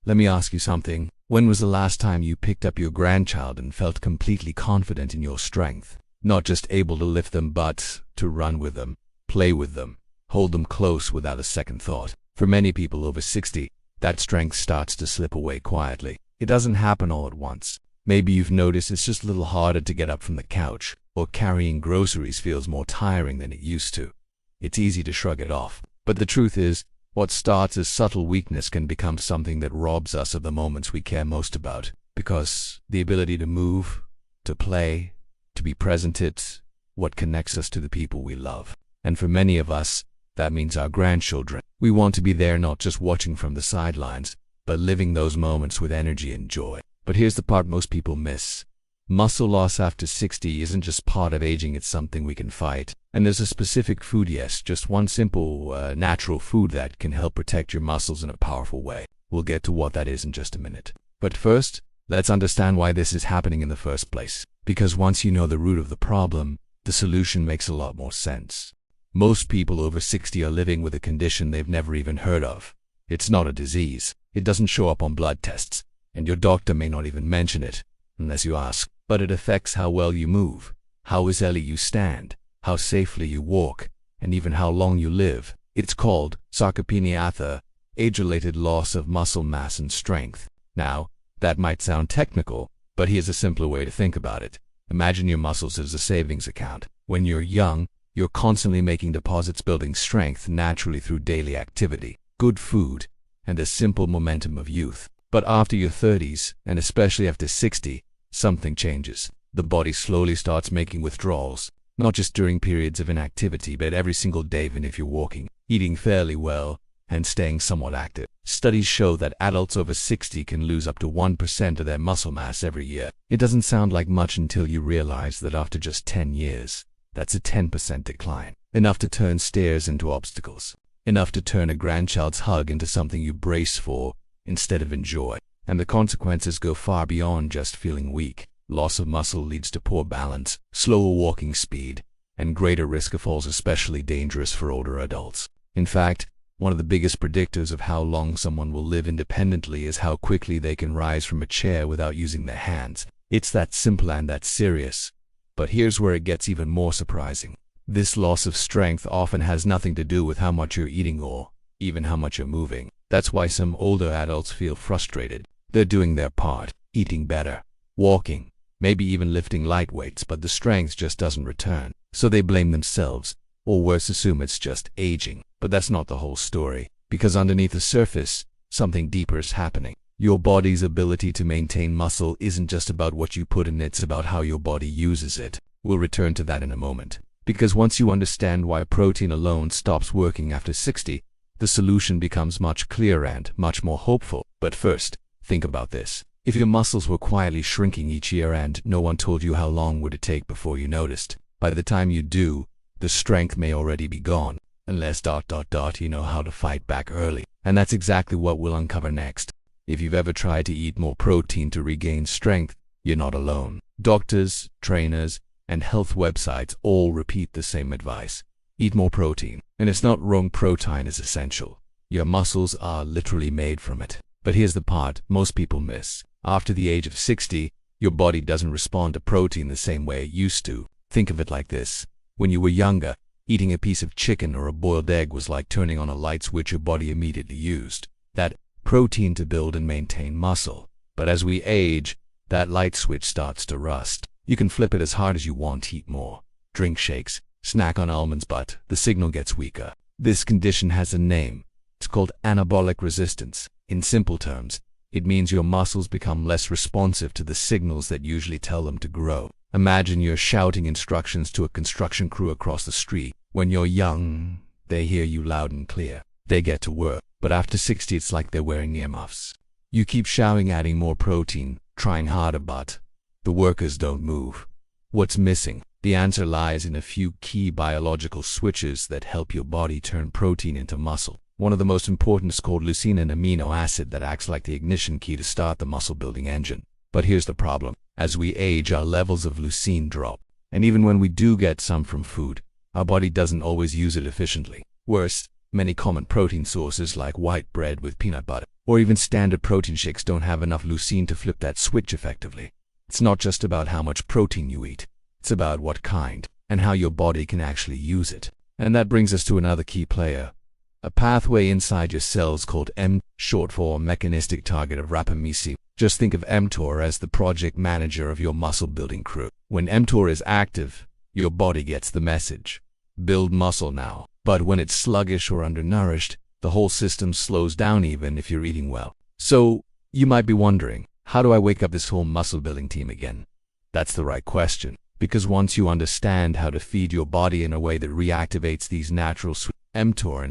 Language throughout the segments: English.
Let me ask you something. When was the last time you picked up your grandchild and felt completely confident in your strength? Not just able to lift them, but to run with them, play with them, hold them close without a second thought. For many people over 60, that strength starts to slip away quietly. It doesn't happen all at once. Maybe you've noticed it's just a little harder to get up from the couch, or carrying groceries feels more tiring than it used to. It's easy to shrug it off. But the truth is, what starts as subtle weakness can become something that robs us of the moments we care most about. Because the ability to move, to play, to be present, it's what connects us to the people we love. And for many of us, that means our grandchildren. We want to be there, not just watching from the sidelines, but living those moments with energy and joy. But here's the part most people miss. Muscle loss after 60 isn't just part of aging, it's something we can fight. And there's a specific food, yes, just one simple, natural food that can help protect your muscles in a powerful way. We'll get to what that is in just a minute. But first, let's understand why this is happening in the first place. Because once you know the root of the problem, the solution makes a lot more sense. Most people over 60 are living with a condition they've never even heard of. It's not a disease. It doesn't show up on blood tests, and your doctor may not even mention it, unless you ask. But it affects how well you move, how easily you stand, how safely you walk, and even how long you live. It's called sarcopenia, age-related loss of muscle mass and strength. Now, that might sound technical, but here's a simpler way to think about it. Imagine your muscles as a savings account. When you're young, you're constantly making deposits, building strength naturally through daily activity, good food, and a simple momentum of youth. But after your 30s, and especially after 60, something changes. The body slowly starts making withdrawals, not just during periods of inactivity, but every single day, even if you're walking, eating fairly well, and staying somewhat active. Studies show that adults over 60 can lose up to 1% of their muscle mass every year. It doesn't sound like much until you realize that after just 10 years, that's a 10% decline. Enough to turn stairs into obstacles. Enough to turn a grandchild's hug into something you brace for instead of enjoy. And the consequences go far beyond just feeling weak. Loss of muscle leads to poor balance, slower walking speed, and greater risk of falls, especially dangerous for older adults. In fact, one of the biggest predictors of how long someone will live independently is how quickly they can rise from a chair without using their hands. It's that simple and that serious. But here's where it gets even more surprising. This loss of strength often has nothing to do with how much you're eating or even how much you're moving. That's why some older adults feel frustrated. They're doing their part, eating better, walking, maybe even lifting light weights, but the strength just doesn't return. So they blame themselves, or worse, assume it's just aging. But that's not the whole story, because underneath the surface, something deeper is happening. Your body's ability to maintain muscle isn't just about what you put in, it's about how your body uses it. We'll return to that in a moment. Because once you understand why protein alone stops working after 60, the solution becomes much clearer and much more hopeful. But first, think about this. If your muscles were quietly shrinking each year and no one told you, how long would it take before you noticed? By the time you do, the strength may already be gone. Unless ... you know how to fight back early. And that's exactly what we'll uncover next. If you've ever tried to eat more protein to regain strength, you're not alone. Doctors, trainers, and health websites all repeat the same advice. Eat more protein. And it's not wrong, protein is essential. Your muscles are literally made from it. But here's the part most people miss. After the age of 60, your body doesn't respond to protein the same way it used to. Think of it like this. When you were younger, eating a piece of chicken or a boiled egg was like turning on a light switch your body immediately used that protein to build and maintain muscle. But as we age, that light switch starts to rust. You can flip it as hard as you want, eat more, drink shakes, snack on almonds, but the signal gets weaker. This condition has a name. It's called anabolic resistance. In simple terms, it means your muscles become less responsive to the signals that usually tell them to grow. Imagine you're shouting instructions to a construction crew across the street. When you're young, they hear you loud and clear. They get to work. But after 60, it's like they're wearing earmuffs. You keep shouting, adding more protein, trying harder, but the workers don't move. What's missing? The answer lies in a few key biological switches that help your body turn protein into muscle. One of the most important is called leucine, an amino acid that acts like the ignition key to start the muscle-building engine. But here's the problem. As we age, our levels of leucine drop. And even when we do get some from food, our body doesn't always use it efficiently. Worse, many common protein sources like white bread with peanut butter or even standard protein shakes don't have enough leucine to flip that switch effectively. It's not just about how much protein you eat, it's about what kind and how your body can actually use it. And that brings us to another key player, a pathway inside your cells called mTOR, short for mechanistic target of rapamycin. Just think of mTOR as the project manager of your muscle building crew. When mTOR is active, your body gets the message: build muscle now. But when it's sluggish or undernourished, the whole system slows down even if you're eating well. So you might be wondering, how do I wake up this whole muscle building team again? That's the right question, because once you understand how to feed your body in a way that reactivates these natural mTOR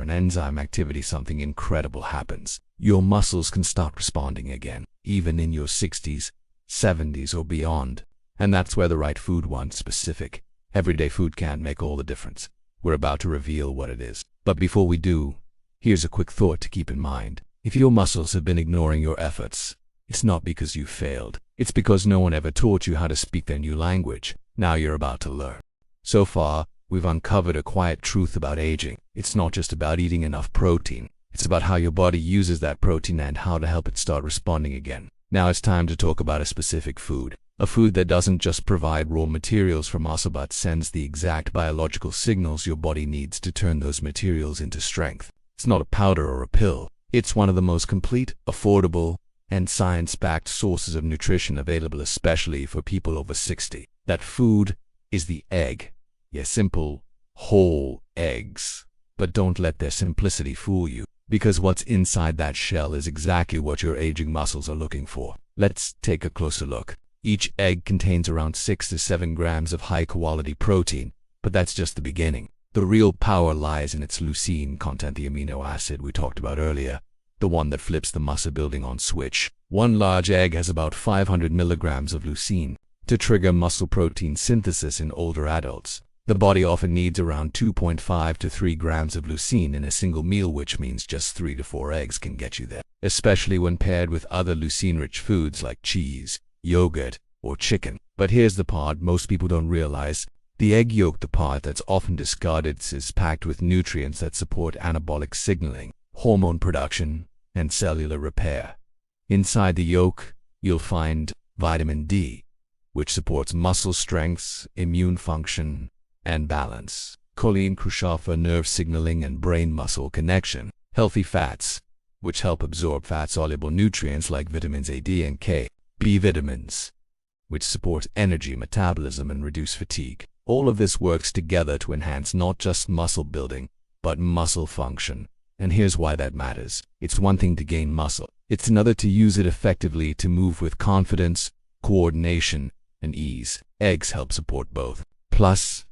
and enzyme activity, something incredible happens. Your muscles can start responding again, even in your 60s, 70s, or beyond. And that's where the right food, one specific, everyday food, can make all the difference. We're about to reveal what it is. But before we do, here's a quick thought to keep in mind. If your muscles have been ignoring your efforts, it's not because you failed. It's because no one ever taught you how to speak their new language. Now you're about to learn. So far, we've uncovered a quiet truth about aging. It's not just about eating enough protein. It's about how your body uses that protein and how to help it start responding again. Now it's time to talk about a specific food. A food that doesn't just provide raw materials for muscle but sends the exact biological signals your body needs to turn those materials into strength. It's not a powder or a pill. It's one of the most complete, affordable, and science-backed sources of nutrition available, especially for people over 60. That food is the egg. Yes, simple, whole eggs. But don't let their simplicity fool you, because what's inside that shell is exactly what your aging muscles are looking for. Let's take a closer look. Each egg contains around 6 to 7 grams of high-quality protein, but that's just the beginning. The real power lies in its leucine content, the amino acid we talked about earlier, the one that flips the muscle building on switch. One large egg has about 500 milligrams of leucine to trigger muscle protein synthesis in older adults. The body often needs around 2.5 to 3 grams of leucine in a single meal, which means just 3 to 4 eggs can get you there, especially when paired with other leucine-rich foods like cheese, yogurt, or chicken. But here's the part most people don't realize. The egg yolk, the part that's often discarded, is packed with nutrients that support anabolic signaling, hormone production, and cellular repair. Inside the yolk, you'll find vitamin D, which supports muscle strength, immune function, and balance. Choline, crucial for nerve signaling and brain-muscle connection. Healthy fats, which help absorb fat-soluble nutrients like vitamins A, D, and K. B vitamins, which support energy metabolism and reduce fatigue. All of this works together to enhance not just muscle building, but muscle function. And here's why that matters. It's one thing to gain muscle. It's another to use it effectively, to move with confidence, coordination, and ease. Eggs help support both. Plus,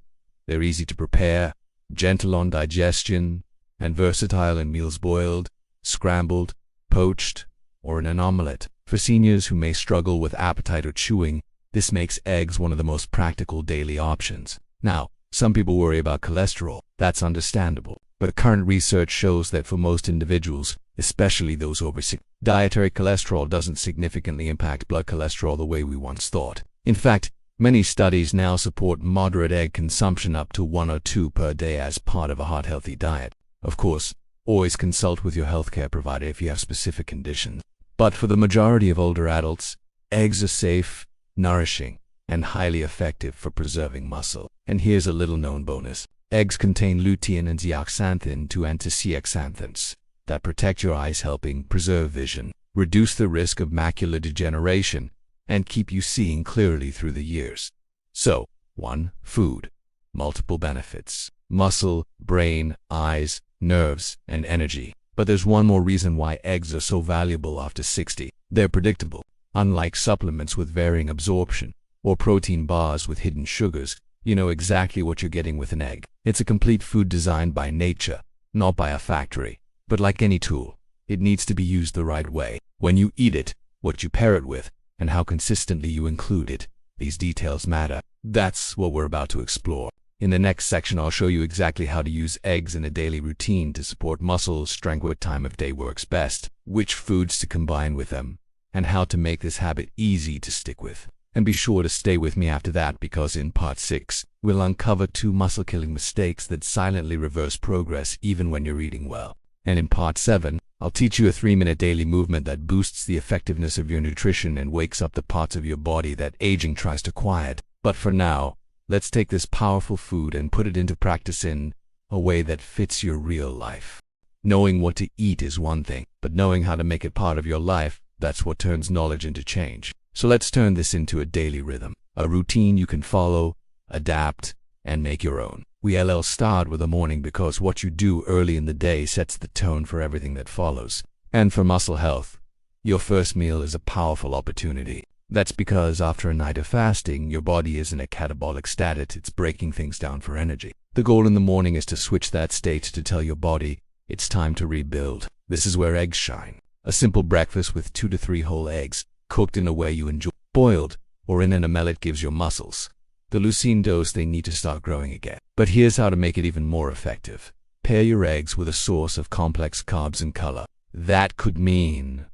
they're easy to prepare, gentle on digestion, and versatile in meals: boiled, scrambled, poached, or in an omelette. For seniors who may struggle with appetite or chewing, this makes eggs one of the most practical daily options. Now, some people worry about cholesterol. That's understandable. But current research shows that for most individuals, especially those over 60, dietary cholesterol doesn't significantly impact blood cholesterol the way we once thought. In fact, many studies now support moderate egg consumption up to 1 or 2 per day as part of a heart-healthy diet. Of course, always consult with your healthcare provider if you have specific conditions. But for the majority of older adults, eggs are safe, nourishing, and highly effective for preserving muscle. And here's a little-known bonus. Eggs contain lutein and zeaxanthin, two antioxidants that protect your eyes, helping preserve vision, reduce the risk of macular degeneration, and keep you seeing clearly through the years. So, 1. Food. Multiple benefits: muscle, brain, eyes, nerves, and energy. But there's one more reason why eggs are so valuable after 60. They're predictable. Unlike supplements with varying absorption, or protein bars with hidden sugars, you know exactly what you're getting with an egg. It's a complete food designed by nature, not by a factory. But like any tool, it needs to be used the right way. When you eat it, what you pair it with, and how consistently you include it, these details matter. That's what we're about to explore. In the next section, I'll show you exactly how to use eggs in a daily routine to support muscle strength, what time of day works best, which foods to combine with them, and how to make this habit easy to stick with. And be sure to stay with me after that, because in part 6, we'll uncover 2 muscle-killing mistakes that silently reverse progress even when you're eating well. And in part 7, I'll teach you a 3-minute daily movement that boosts the effectiveness of your nutrition and wakes up the parts of your body that aging tries to quiet. But for now, let's take this powerful food and put it into practice in a way that fits your real life. Knowing what to eat is one thing, but knowing how to make it part of your life, that's what turns knowledge into change. So let's turn this into a daily rhythm, a routine you can follow, adapt, and make your own. We'll start with the morning because what you do early in the day sets the tone for everything that follows. And for muscle health, your first meal is a powerful opportunity. That's because after a night of fasting, your body is in a catabolic state. It's breaking things down for energy. The goal in the morning is to switch that state to tell your body it's time to rebuild. This is where eggs shine. A simple breakfast with 2 to 3 whole eggs, cooked in a way you enjoy, boiled, or in an omelette gives your muscles the leucine dose they need to start growing again. But here's how to make it even more effective. Pair your eggs with a source of complex carbs and color. That could mean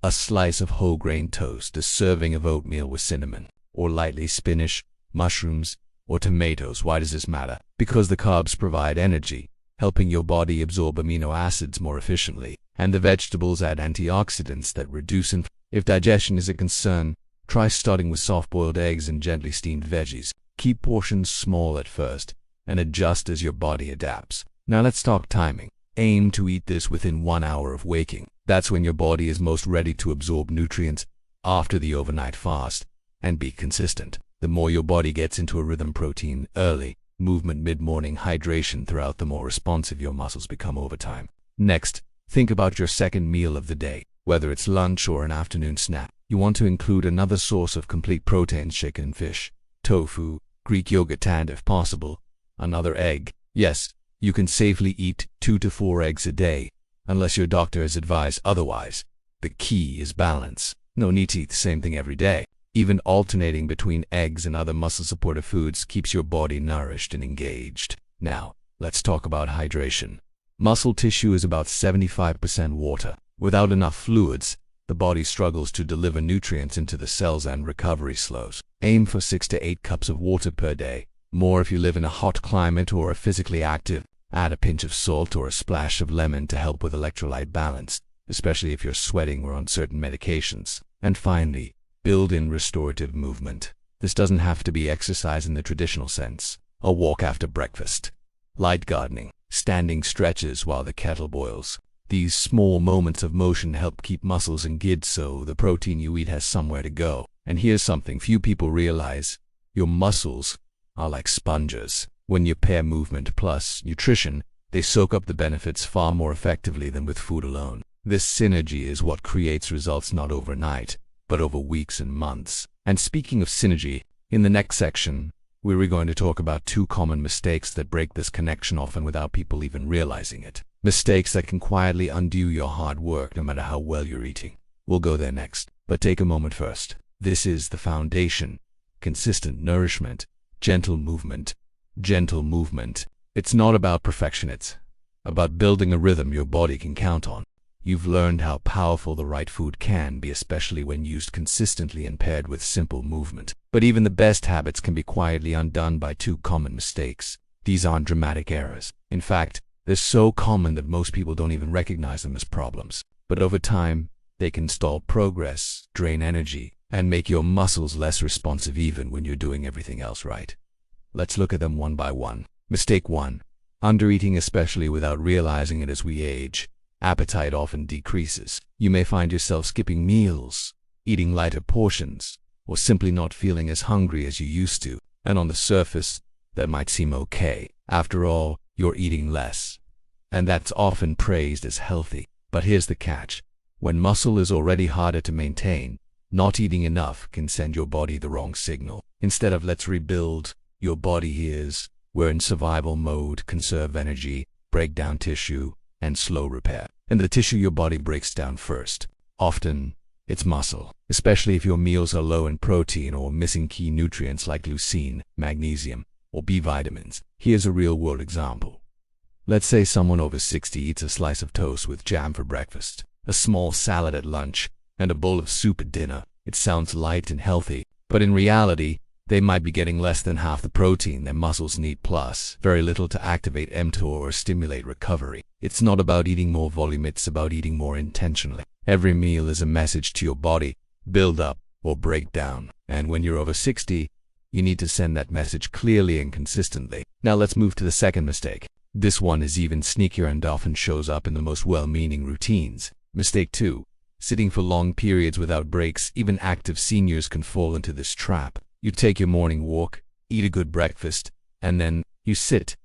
a slice of whole grain toast, a serving of oatmeal with cinnamon, or lightly spinach, mushrooms, or tomatoes. Why does this matter? Because the carbs provide energy, helping your body absorb amino acids more efficiently, and the vegetables add antioxidants that reduce inflammation. If digestion is a concern, try starting with soft-boiled eggs and gently steamed veggies. Keep portions small at first, and adjust as your body adapts. Now let's talk timing. Aim to eat this within 1 hour of waking. That's when your body is most ready to absorb nutrients after the overnight fast, and be consistent. The more your body gets into a rhythm, protein early, movement mid-morning, hydration throughout, the more responsive your muscles become over time. Next, think about your second meal of the day. Whether it's lunch or an afternoon snack, you want to include another source of complete proteins: chicken, fish, tofu, Greek yogurt, and if possible, another egg. Yes, you can safely eat 2 to 4 eggs a day, unless your doctor has advised otherwise. The key is balance. No need to eat the same thing every day. Even alternating between eggs and other muscle-supportive foods keeps your body nourished and engaged. Now, let's talk about hydration. Muscle tissue is about 75% water. Without enough fluids, the body struggles to deliver nutrients into the cells and recovery slows. Aim for 6 to 8 cups of water per day. More if you live in a hot climate or are physically active. Add a pinch of salt or a splash of lemon to help with electrolyte balance, especially if you're sweating or on certain medications. And finally, build in restorative movement. This doesn't have to be exercise in the traditional sense. A walk after breakfast, light gardening, standing stretches while the kettle boils. These small moments of motion help keep muscles engaged so the protein you eat has somewhere to go. And here's something few people realize. Your muscles are like sponges. When you pair movement plus nutrition, they soak up the benefits far more effectively than with food alone. This synergy is what creates results not overnight, but over weeks and months. And speaking of synergy, in the next section, we're going to talk about 2 common mistakes that break this connection, often without people even realizing it. Mistakes that can quietly undo your hard work no matter how well you're eating. We'll go there next, but take a moment first. This is the foundation. Consistent nourishment, gentle movement. Gentle movement. It's not about perfection, it's about building a rhythm your body can count on. You've learned how powerful the right food can be, especially when used consistently and paired with simple movement. But even the best habits can be quietly undone by 2 common mistakes. These aren't dramatic errors. In fact, they're so common that most people don't even recognize them as problems. But over time, they can stall progress, drain energy, and make your muscles less responsive even when you're doing everything else right. Let's look at them one by one. Mistake 1. Undereating, especially without realizing it. As we age, appetite often decreases. You may find yourself skipping meals, eating lighter portions, or simply not feeling as hungry as you used to. And on the surface, that might seem okay. After all, you're eating less, and that's often praised as healthy. But here's the catch. When muscle is already harder to maintain, not eating enough can send your body the wrong signal. Instead of "let's rebuild," your body hears, "we're in survival mode, conserve energy, break down tissue, and slow repair." And the tissue your body breaks down first. Often, it's muscle, especially if your meals are low in protein or missing key nutrients like leucine, magnesium, or B vitamins. Here's a real-world example. Let's say someone over 60 eats a slice of toast with jam for breakfast, a small salad at lunch, and a bowl of soup at dinner. It sounds light and healthy, but in reality, they might be getting less than half the protein their muscles need, plus very little to activate mTOR or stimulate recovery. It's not about eating more volume, it's about eating more intentionally. Every meal is a message to your body: build up or break down. And when you're over 60, you need to send that message clearly and consistently. Now let's move to the second mistake. This one is even sneakier and often shows up in the most well-meaning routines. Mistake 2. Sitting for long periods without breaks. Even active seniors can fall into this trap. You take your morning walk, eat a good breakfast, and then you sit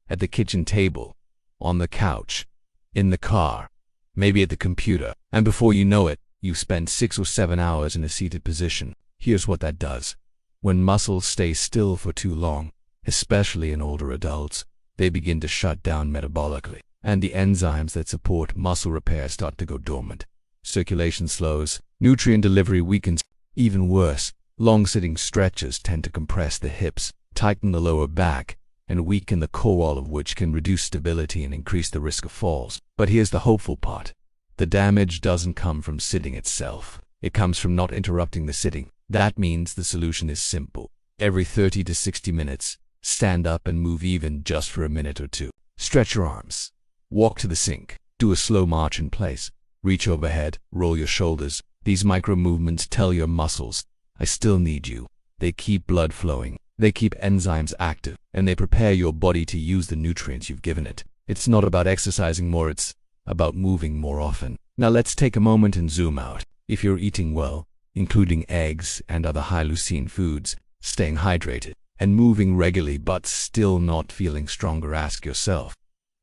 at the kitchen table, on the couch, in the car, maybe at the computer, and before you know it, you've spent 6 or 7 hours in a seated position. Here's what that does. When muscles stay still for too long, especially in older adults, they begin to shut down metabolically, and the enzymes that support muscle repair start to go dormant. Circulation slows, nutrient delivery weakens. Even worse, long-sitting stretches tend to compress the hips, tighten the lower back, and weaken the core, all of which can reduce stability and increase the risk of falls. But here's the hopeful part. The damage doesn't come from sitting itself. It comes from not interrupting the sitting. That means the solution is simple. Every 30 to 60 minutes, stand up and move even just for a minute or two. Stretch your arms. Walk to the sink. Do a slow march in place. Reach overhead. Roll your shoulders. These micro movements tell your muscles, I still need you. They keep blood flowing. They keep enzymes active. And they prepare your body to use the nutrients you've given it. It's not about exercising more, it's about moving more often. Now let's take a moment and zoom out. If you're eating well, including eggs and other high leucine foods, staying hydrated, and moving regularly but still not feeling stronger, ask yourself,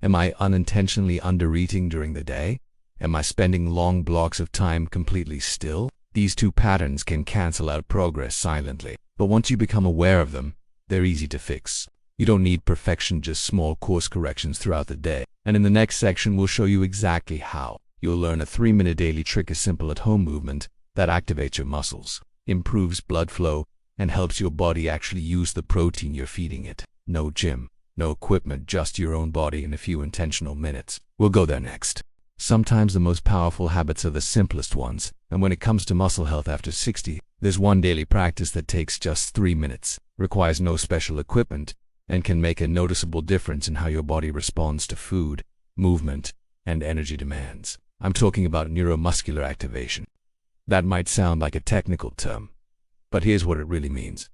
am I unintentionally under-eating during the day? Am I spending long blocks of time completely still? These two patterns can cancel out progress silently, but once you become aware of them, they're easy to fix. You don't need perfection, just small course corrections throughout the day. And in the next section, we'll show you exactly how. You'll learn a 3-minute daily trick, a simple at-home movement that activates your muscles, improves blood flow, and helps your body actually use the protein you're feeding it. No gym, no equipment, just your own body in a few intentional minutes. We'll go there next. Sometimes the most powerful habits are the simplest ones, and when it comes to muscle health after 60, there's one daily practice that takes just 3 minutes, requires no special equipment, and can make a noticeable difference in how your body responds to food, movement, and energy demands. I'm talking about neuromuscular activation. That might sound like a technical term, but here's what it really means.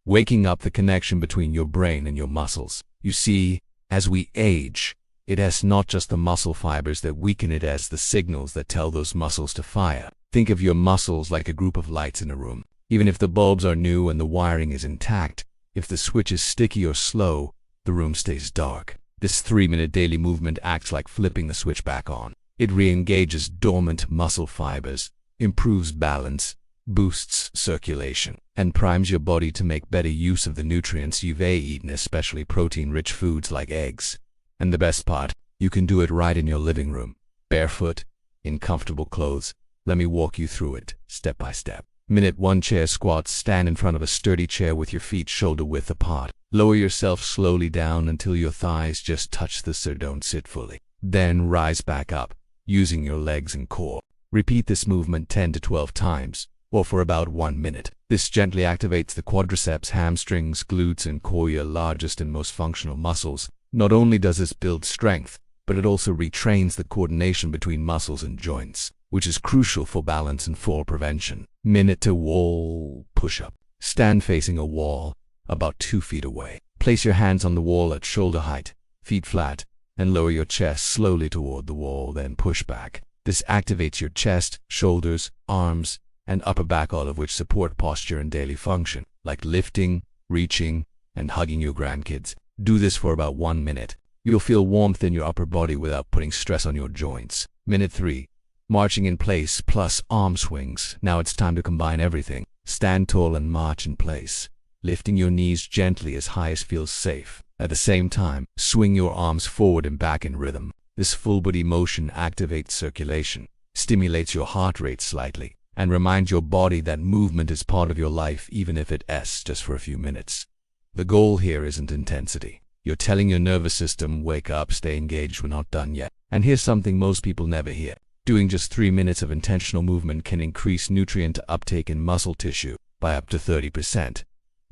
Waking up the connection between your brain and your muscles. You see, as we age, it has not just the muscle fibers that weaken, it has the signals that tell those muscles to fire. Think of your muscles like a group of lights in a room. Even if the bulbs are new and the wiring is intact, if the switch is sticky or slow, the room stays dark. This 3-minute daily movement acts like flipping the switch back on. It re-engages dormant muscle fibers, improves balance, boosts circulation, and primes your body to make better use of the nutrients you've eaten, especially protein-rich foods like eggs. And the best part, you can do it right in your living room, barefoot, in comfortable clothes. Let me walk you through it, step by step. Minute 1: chair squats. Stand in front of a sturdy chair with your feet shoulder-width apart. Lower yourself slowly down until your thighs just touch the floor. Don't sit fully. Then rise back up, using your legs and core. Repeat this movement 10 to 12 times, or for about 1 minute. This gently activates the quadriceps, hamstrings, glutes, and core, your largest and most functional muscles. Not only does this build strength, but it also retrains the coordination between muscles and joints, which is crucial for balance and fall prevention. Minute to wall push-up. Stand facing a wall, about 2 feet away. Place your hands on the wall at shoulder height, feet flat, and lower your chest slowly toward the wall, then push back. This activates your chest, shoulders, arms, and upper back, all of which support posture and daily function, like lifting, reaching, and hugging your grandkids. Do this for about 1 minute. You'll feel warmth in your upper body without putting stress on your joints. Minute 3. Marching in place plus arm swings. Now it's time to combine everything. Stand tall and march in place, lifting your knees gently as high as feels safe. At the same time, swing your arms forward and back in rhythm. This full body motion activates circulation, stimulates your heart rate slightly, and reminds your body that movement is part of your life, even if it's just for a few minutes. The goal here isn't intensity. You're telling your nervous system, wake up, stay engaged, we're not done yet. And here's something most people never hear. Doing just 3 minutes of intentional movement can increase nutrient uptake in muscle tissue by up to 30%.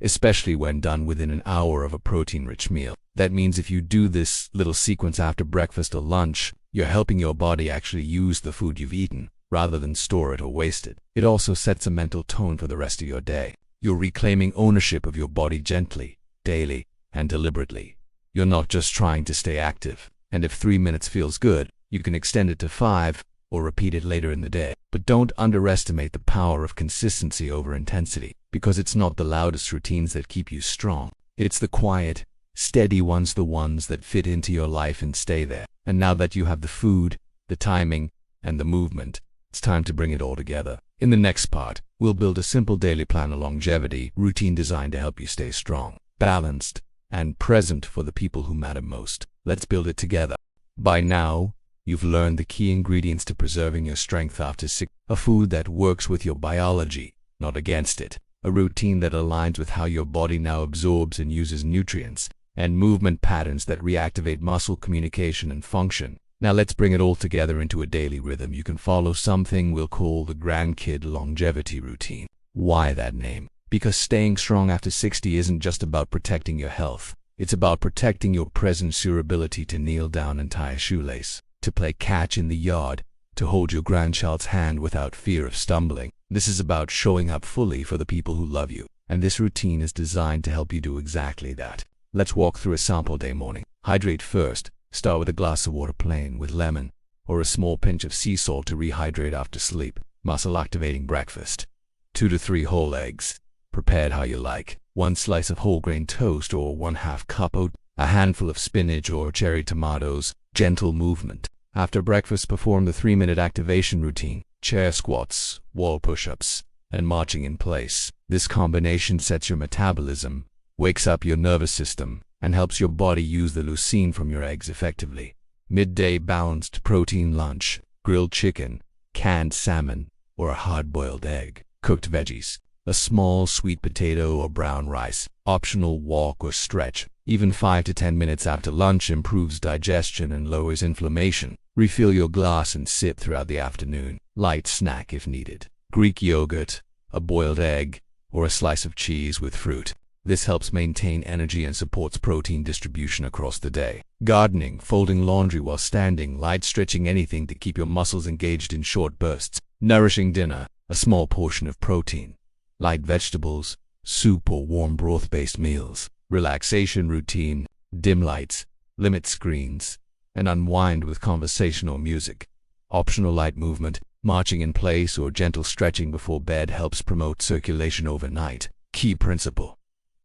especially when done within an hour of a protein-rich meal. That means if you do this little sequence after breakfast or lunch, you're helping your body actually use the food you've eaten, rather than store it or waste it. It also sets a mental tone for the rest of your day. You're reclaiming ownership of your body gently, daily, and deliberately. You're not just trying to stay active, and if 3 minutes feels good, you can extend it to 5 or repeat it later in the day. But don't underestimate the power of consistency over intensity, because it's not the loudest routines that keep you strong. It's the quiet, steady ones, the ones that fit into your life and stay there. And now that you have the food, the timing, and the movement, it's time to bring it all together. In the next part, we'll build a simple daily plan of longevity routine designed to help you stay strong, balanced, and present for the people who matter most. Let's build it together. By now, you've learned the key ingredients to preserving your strength after 6. A food that works with your biology, not against it. A routine that aligns with how your body now absorbs and uses nutrients, and movement patterns that reactivate muscle communication and function. Now let's bring it all together into a daily rhythm you can follow, something we'll call the Grandkid longevity routine. Why that name? Because staying strong after 60 isn't just about protecting your health. It's about protecting your presence, your ability to kneel down and tie a shoelace, to play catch in the yard, to hold your grandchild's hand without fear of stumbling. This is about showing up fully for the people who love you, and this routine is designed to help you do exactly that. Let's walk through a sample day morning. Hydrate first. Start with a glass of water plain with lemon, or a small pinch of sea salt to rehydrate after sleep. Muscle activating breakfast. 2 to 3 whole eggs, prepared how you like. 1 slice of whole grain toast or 1/2 cup oat. A handful of spinach or cherry tomatoes. Gentle movement. After breakfast, perform the 3-minute activation routine. Chair squats, wall push-ups, and marching in place. This combination sets your metabolism, wakes up your nervous system, and helps your body use the leucine from your eggs effectively. Midday balanced protein lunch, grilled chicken, canned salmon, or a hard-boiled egg. Cooked veggies, a small sweet potato or brown rice. Optional walk or stretch. Even 5 to 10 minutes after lunch improves digestion and lowers inflammation. Refill your glass and sip throughout the afternoon. Light snack if needed. Greek yogurt, a boiled egg, or a slice of cheese with fruit. This helps maintain energy and supports protein distribution across the day. Gardening, folding laundry while standing, light stretching, anything to keep your muscles engaged in short bursts. Nourishing dinner, a small portion of protein. Light vegetables, soup or warm broth-based meals. Relaxation routine, dim lights, limit screens, and unwind with conversation or music. Optional light movement, marching in place or gentle stretching before bed helps promote circulation overnight. Key principle: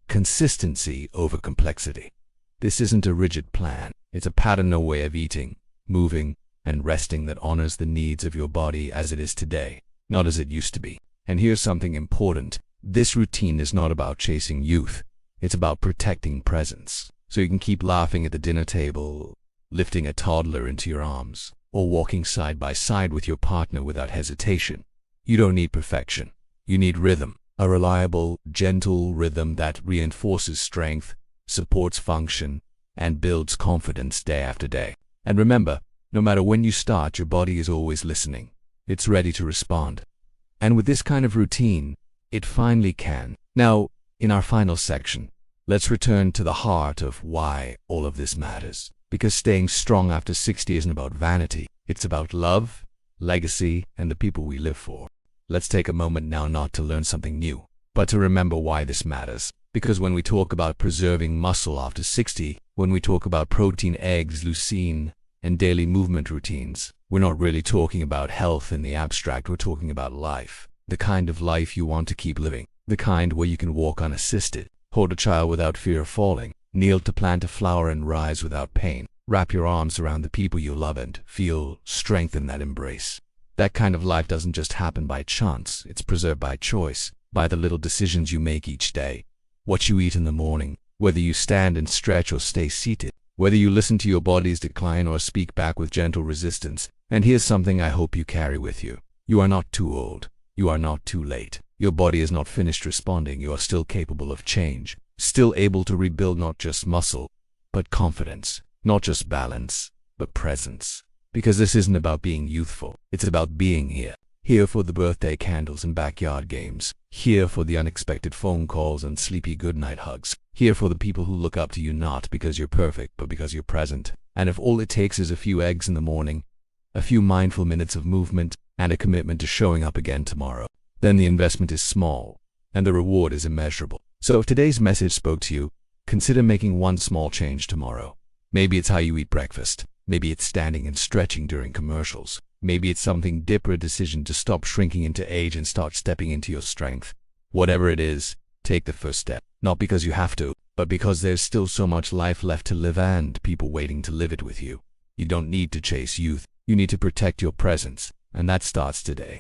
consistency over complexity. This isn't a rigid plan. It's a pattern, a way of eating, moving, and resting that honors the needs of your body as it is today, not as it used to be. And here's something important. This routine is not about chasing youth. It's about protecting presence. So you can keep laughing at the dinner table, lifting a toddler into your arms, or walking side by side with your partner without hesitation. You don't need perfection. You need rhythm. A reliable, gentle rhythm that reinforces strength, supports function, and builds confidence day after day. And remember, no matter when you start, your body is always listening. It's ready to respond. And with this kind of routine, it finally can. Now, in our final section, let's return to the heart of why all of this matters. Because staying strong after 60 isn't about vanity. It's about love, legacy, and the people we live for. Let's take a moment now not to learn something new, but to remember why this matters. Because when we talk about preserving muscle after 60, when we talk about protein, eggs, leucine, and daily movement routines, we're not really talking about health in the abstract. We're talking about life. The kind of life you want to keep living. The kind where you can walk unassisted, hold a child without fear of falling, kneel to plant a flower and rise without pain, wrap your arms around the people you love and feel strength in that embrace. That kind of life doesn't just happen by chance. It's preserved by choice, by the little decisions you make each day. What you eat in the morning, whether you stand and stretch or stay seated, whether you listen to your body's decline or speak back with gentle resistance. And here's something I hope you carry with you. You are not too old. You are not too late. Your body is not finished responding. You are still capable of change, still able to rebuild not just muscle, but confidence, not just balance, but presence. Because this isn't about being youthful. It's about being here. Here for the birthday candles and backyard games. Here for the unexpected phone calls and sleepy goodnight hugs. Here for the people who look up to you not because you're perfect, but because you're present. And if all it takes is a few eggs in the morning, a few mindful minutes of movement, and a commitment to showing up again tomorrow, then the investment is small, and the reward is immeasurable. So if today's message spoke to you, consider making one small change tomorrow. Maybe it's how you eat breakfast. Maybe it's standing and stretching during commercials. Maybe it's something deeper, a decision to stop shrinking into age and start stepping into your strength. Whatever it is, take the first step. Not because you have to, but because there's still so much life left to live and people waiting to live it with you. You don't need to chase youth. You need to protect your presence, and that starts today.